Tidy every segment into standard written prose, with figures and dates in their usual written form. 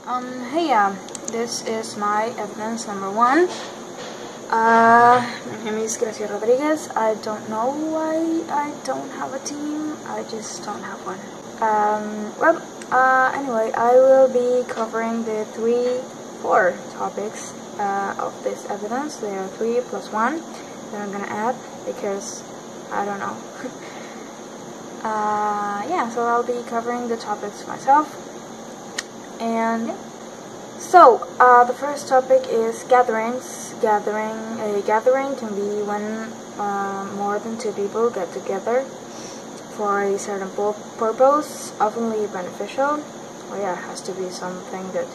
Hey, this is my evidence number 1. My name is Gracie Rodriguez. I don't know why I don't have a team, I just don't have one. Anyway, I will be covering the 4 topics of this evidence. There are 3 plus 1 that I'm gonna add because I don't know. So I'll be covering the topics myself. And yeah. So the first topic is gatherings. A gathering can be when more than 2 people get together for a certain purpose, often beneficial. It has to be something that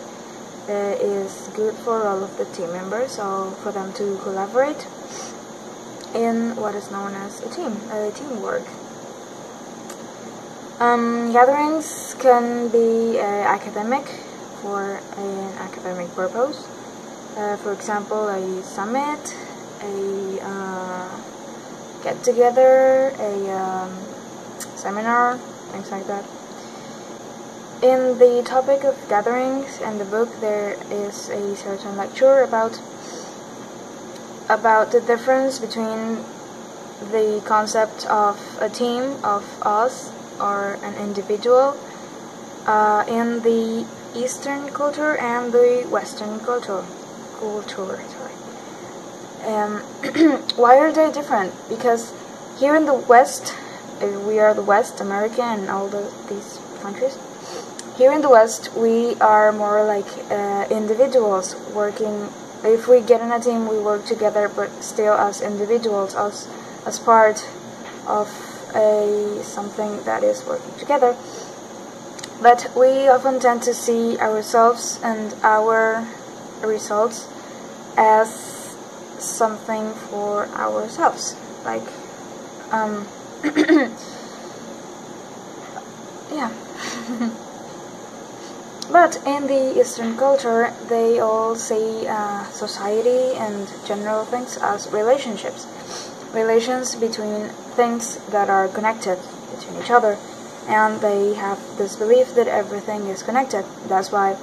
is good for all of the team members, so for them to collaborate in what is known as teamwork. Gatherings can be academic, for an academic purpose. For example, a summit, a get-together, a seminar, things like that. In the topic of gatherings in the book, there is a certain lecture about the difference between the concept of a team, of us, or an individual, in the Eastern culture and the Western culture. Why are they different? Because here in the West, we are the West, America, and all these countries. Here in the West, we are more like individuals working. If we get in a team, we work together, but still as individuals, as part of something that is working together. But we often tend to see ourselves and our results as something for ourselves, like yeah. But in the Eastern culture, they all see society and general things as relationships. Relations between things that are connected between each other, and they have this belief that everything is connected. That's why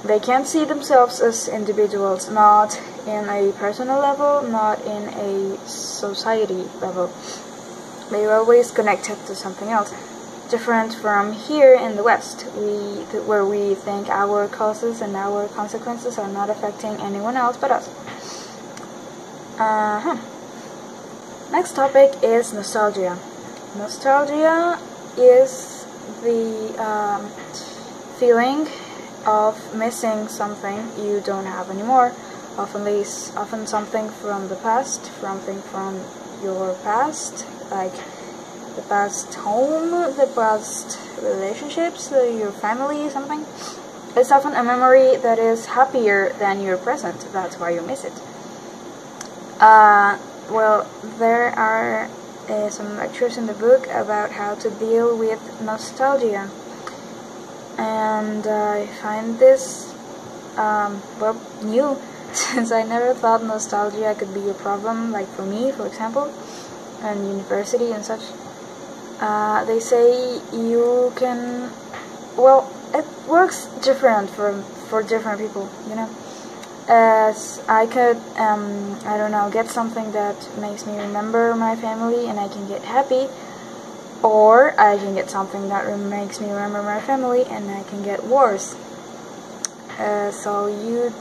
they can't see themselves as individuals, not in a personal level, not in a society level. They're always connected to something else, different from here in the West, where we think our causes and our consequences are not affecting anyone else but us. Next topic is nostalgia. Nostalgia is the feeling of missing something you don't have anymore. Often something from the past, something from your past, like the past home, the past relationships, your family, something. It's often a memory that is happier than your present. That's why you miss it. There are some lectures in the book about how to deal with nostalgia, and I find this new, since I never thought nostalgia could be a problem, like for me, for example, and university and such. They say you can, it works different for different people, you know. As I could, I don't know, get something that makes me remember my family and I can get happy, or I can get something that makes me remember my family and I can get worse. So you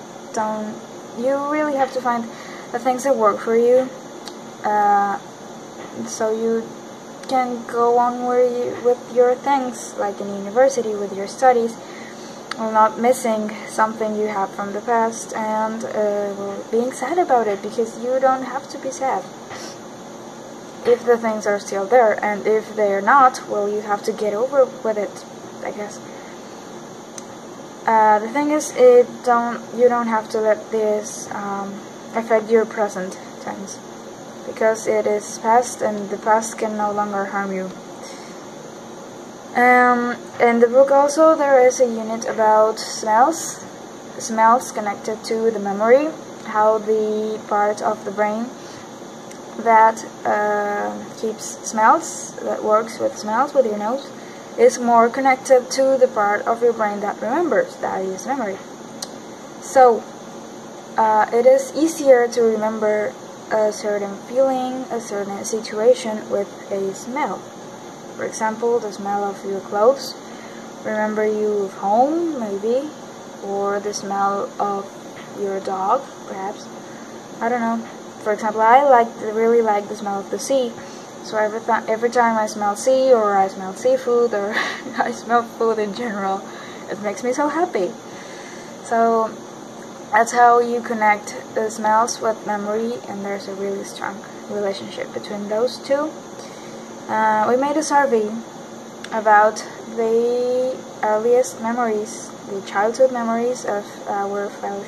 really have to find the things that work for you, so you can go on with your things, like in university, with your studies, while not missing something you have from the past, and being sad about it, because you don't have to be sad if the things are still there, and if they're not, well, you have to get over with it, I guess. The thing is, you don't have to let this affect your present tense, because it is past, and the past can no longer harm you. In the book also there is a unit about smells connected to the memory, how the part of the brain that keeps smells, that works with smells with your nose, is more connected to the part of your brain that remembers, that is memory. So it is easier to remember a certain feeling, a certain situation with a smell. For example, the smell of your clothes remember you of home, maybe, or the smell of your dog, perhaps. I don't know. For example, I really like the smell of the sea. So every time I smell sea, or I smell seafood, or I smell food in general, it makes me so happy. So that's how you connect the smells with memory, and there's a really strong relationship between those two. We made a survey about the earliest memories, the childhood memories of our fellow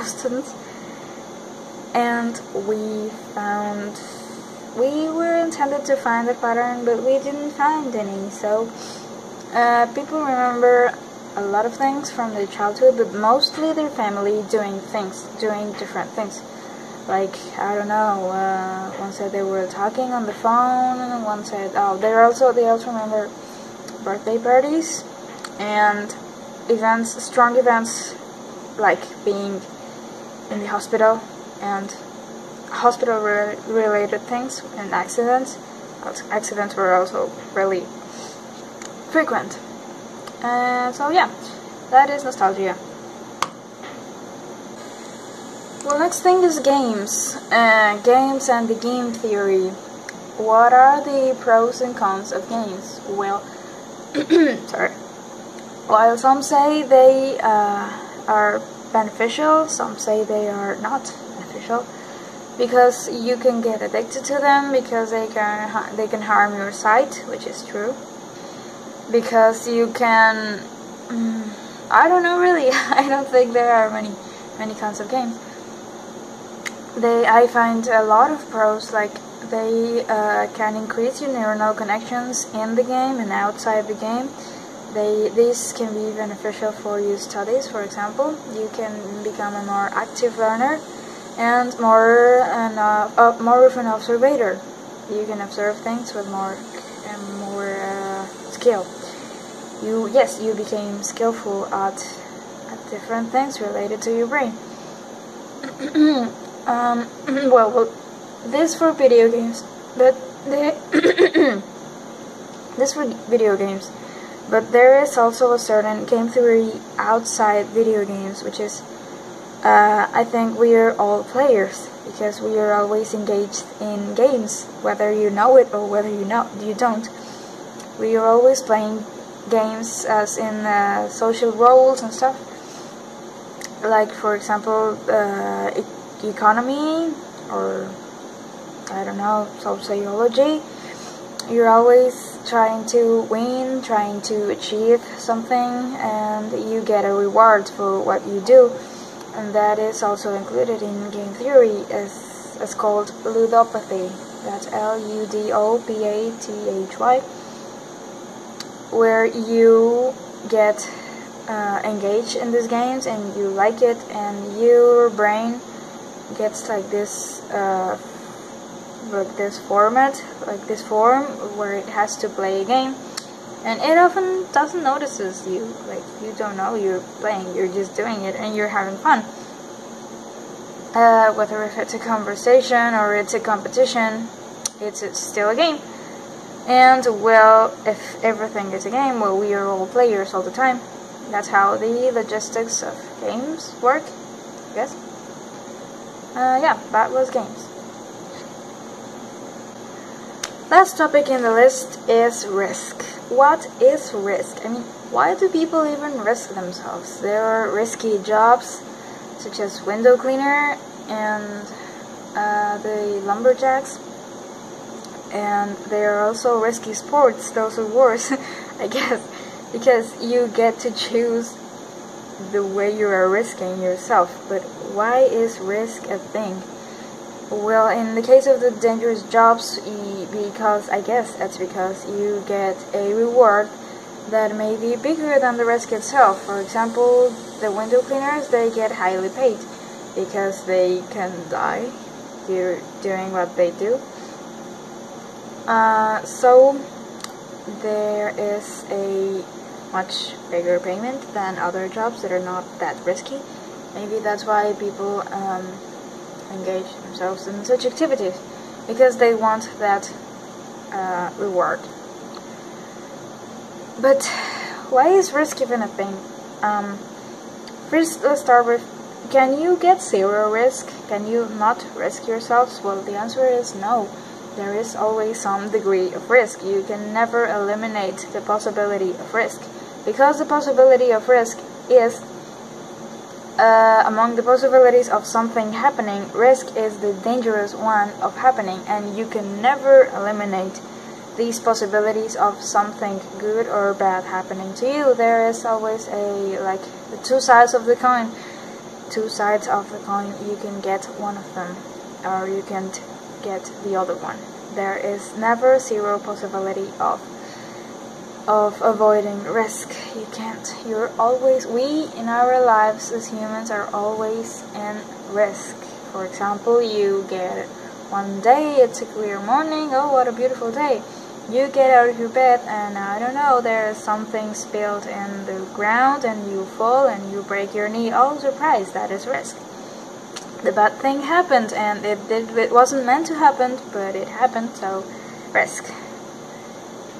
students, and we were intended to find a pattern, but we didn't find any. So people remember a lot of things from their childhood, but mostly their family doing different things. Like, I don't know, one said they were talking on the phone, and one said, they also remember birthday parties and strong events, like being in the hospital and hospital-related things, and accidents. Accidents were also really frequent. So yeah, that is nostalgia. Well, next thing is games. Games and the game theory. What are the pros and cons of games? Well, sorry. While some say they are beneficial, some say they are not beneficial, because you can get addicted to them, because they can harm your sight, which is true. Because you can, I don't know really. I don't think there are many kinds of games. I find a lot of pros, like they can increase your neuronal connections in the game and outside the game. These can be beneficial for your studies. For example, you can become a more active learner and more of an observer. You can observe things with more skill. You became skillful at different things related to your brain. Well, this for video games, but this for video games. But there is also a certain game theory outside video games, which is, I think we are all players, because we are always engaged in games, whether you know it or whether you don't. We are always playing games, as in social roles and stuff. Like, for example, economy, or I don't know, sociology. You're always trying to win, trying to achieve something, and you get a reward for what you do. And that is also included in game theory, as called ludopathy. That's Ludopathy, where you get engaged in these games and you like it, and your brain gets like this form where it has to play a game, and it often doesn't notices you. Like, you don't know you're playing, you're just doing it and you're having fun. Whether if it's a conversation or it's a competition, it's still a game. And well, if everything is a game, well, we are all players all the time. That's how the logistics of games work, I guess. Yeah, that was games. Last topic in the list is risk. What is risk? I mean, why do people even risk themselves? There are risky jobs, such as window cleaner and the lumberjacks. And there are also risky sports, those are worse, I guess, because you get to choose the way you are risking yourself. But why is risk a thing? Well, in the case of the dangerous jobs, because I guess that's because you get a reward that may be bigger than the risk itself. For example, the window cleaners, they get highly paid because they can die doing what they do. So there is a much bigger payment than other jobs that are not that risky. Maybe that's why people engage themselves in such activities, because they want that reward. But why is risk even a thing? First, let's start with, can you get zero risk? Can you not risk yourselves? Well, the answer is no. There is always some degree of risk. You can never eliminate the possibility of risk, because the possibility of risk is among the possibilities of something happening. Risk is the dangerous one of happening, and you can never eliminate these possibilities of something good or bad happening to you. There is always the two sides of the coin. Two sides of the coin. You can get one of them, or you can't get the other one. There is never zero possibility of avoiding risk. You can't. You're always, we in our lives as humans are always in risk. For example, you get one day, it's a clear morning, oh what a beautiful day. You get out of your bed and I don't know, there's something spilled in the ground and you fall and you break your knee. Oh surprise, that is risk. The bad thing happened, and it wasn't meant to happen, but it happened, so risk.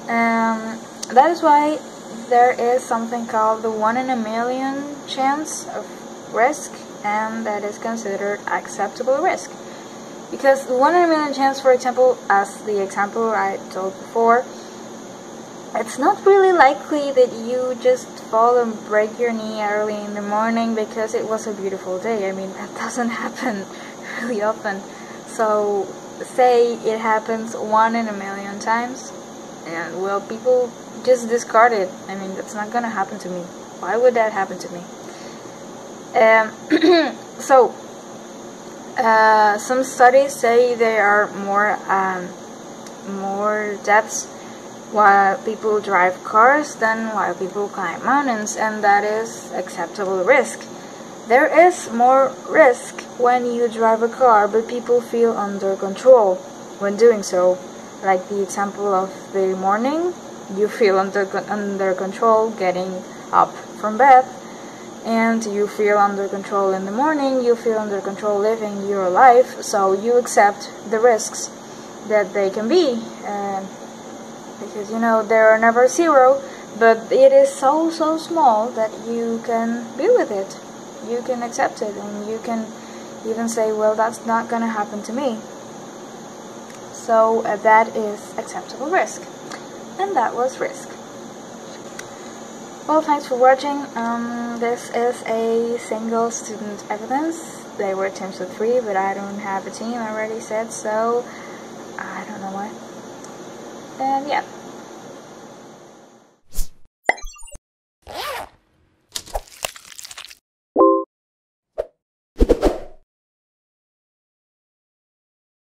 That is why there is something called the 1 in a million chance of risk, and that is considered acceptable risk. Because the 1 in a million chance, for example, as the example I told before, it's not really likely that you just fall and break your knee early in the morning because it was a beautiful day. I mean, that doesn't happen really often. So, say it happens 1 in a million times, and well, people just discard it. I mean, that's not gonna happen to me. Why would that happen to me? Some studies say there are more deaths while people drive cars than while people climb mountains, and that is acceptable risk. There is more risk when you drive a car, but people feel under control when doing so. Like the example of the morning, you feel under control getting up from bed, and you feel under control in the morning, you feel under control living your life, so you accept the risks that they can be. Because you know they are never zero, but it is so small that you can be with it. You can accept it, and you can even say, well, that's not gonna happen to me. So that is acceptable risk, and that was risk. Well, thanks for watching. This is a single student evidence. They were teams of 3, but I don't have a team, I already said, so I don't know why. And yeah.